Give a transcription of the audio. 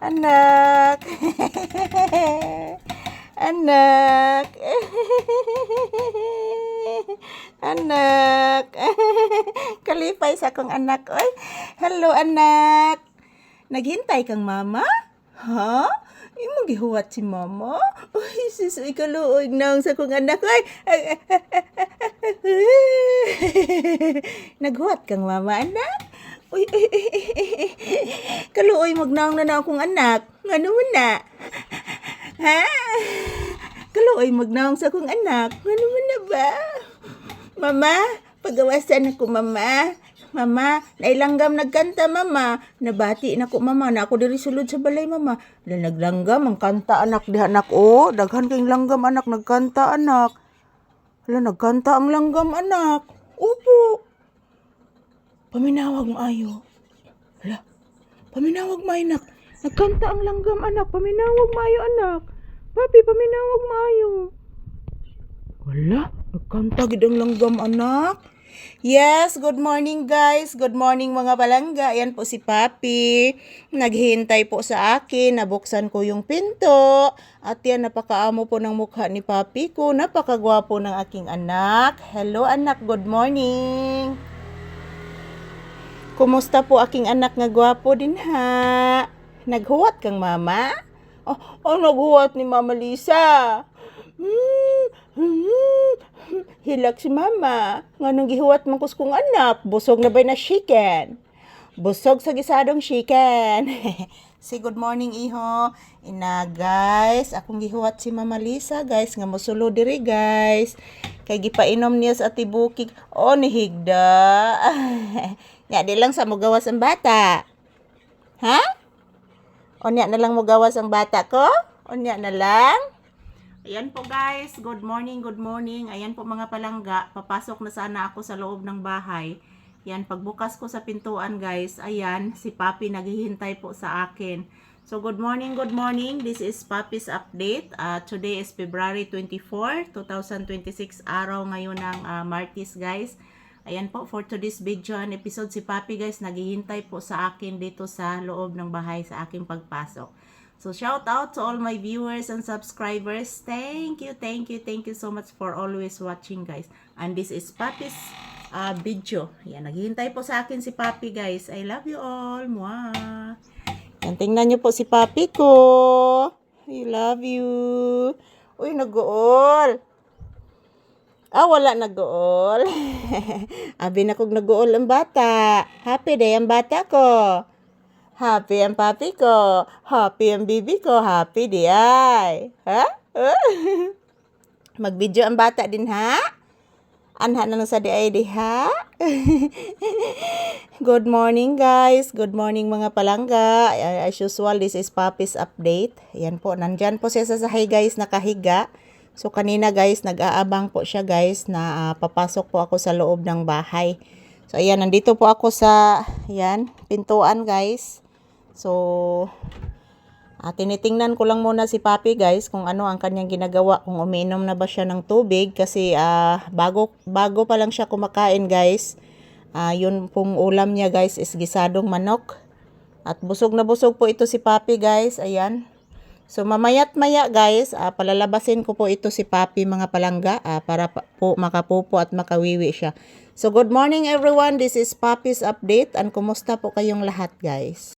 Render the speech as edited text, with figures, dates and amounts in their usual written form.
Anak. Anak. Anak. Kalipay sa akong anak. Oy, hello anak. Naghintay kang mama? Ha? Imong gihuwat si mama? Uy, sus, ikaluoy nang sa akong anak. Ay, naghuwat kang mama, anak? Uy, kaluoy magnaong na akong anak. Ngano mo na? Ha? Kaluoy magnaong sa akong anak. Ngano mo na ba? Mama, pagawasan ako, mama. Mama, nailanggam nagkanta, mama. Nabati na ko, mama. Na ako diri sulod sa balay, mama. Na naglanggam, ang kanta, anak. Di anak, oh. Daghan kayong langgam, anak. Nagkanta, anak. Hala, nagkanta ang langgam, anak. Upo. Paminawag maayo. Hala, paminawag maayo, anak. Nagkanta ang langgam, anak. Paminawag maayo, anak. Papi, paminawag maayo. Wala, nagkanta gid ang langgam, anak. Yes, good morning guys. Good morning mga palangga. Yan po si Papi. Naghihintay po sa akin. Nabuksan ko yung pinto. At yan, napakaamo po ng mukha ni Papi ko. Napakagwapo ng aking anak. Hello anak, good morning. Kumusta po aking anak nga gwapo din ha? Naghuwat kang mama? Oh, naghuwat ni Mama Lisa. Hilak si mama. Nganong gihuwat man kus kong anak. Busog na ba na chicken? Busog sa gisadong chicken. Say good morning, iho. Ina, guys. Akong gihuwat si Mama Lisa, guys. Nga musulo diri, guys. Kay gipainom niya sa atibukig. Oh, nihigda. Nya, di lang sa mugawas ang bata. Ha? O nya na lang mugawas ang bata ko? O nya na lang? Ayan po guys, good morning, good morning. Ayan po mga palangga, papasok na sana ako sa loob ng bahay. Yan, pagbukas ko sa pintuan guys, ayan, si Papi naghihintay po sa akin. So good morning, good morning. This is Papi's update. Today is February 24, 2026, araw ngayon ng Martes guys. Ayan po, for today's video and episode, si Papi guys, naghihintay po sa akin dito sa loob ng bahay sa aking pagpasok. So, shout out to all my viewers and subscribers. Thank you so much for always watching, guys. And this is Papi's video. Yan, naghihintay po sa akin si Papi, guys. I love you all. Mwah! Yan, tingnan nyo po si Papi ko. I love you. Uy, nag-uol. Wala nag-uol. Abi na kong nag-uol ang bata. Happy day ang bata ko. Happy ang papi ko. Happy ang bibi ko. Happy di ay. Ha? Mag-video ang bata din ha? Anha na lang sa di ay di ha? Good morning guys. Good morning mga palangga. As usual, this is Papi's update. Yan po. Nandyan po siya sa sahay guys. Nakahiga. So kanina guys, nag-aabang po siya guys na papasok po ako sa loob ng bahay. So ayan, nandito po ako sa yan, pintuan guys. So, tinitingnan ko lang muna si Papi guys kung ano ang kanyang ginagawa, kung umiinom na ba siya ng tubig kasi bago pa lang siya kumakain guys. Yun pong ulam niya guys is gisadong manok. At busog na busog po ito si Papi guys, ayan. So mamaya't maya guys, palalabasin ko po ito si Papi mga palangga para po makapupo at makawiwi siya. So good morning everyone, this is Papi's update and kumusta po kayong lahat guys?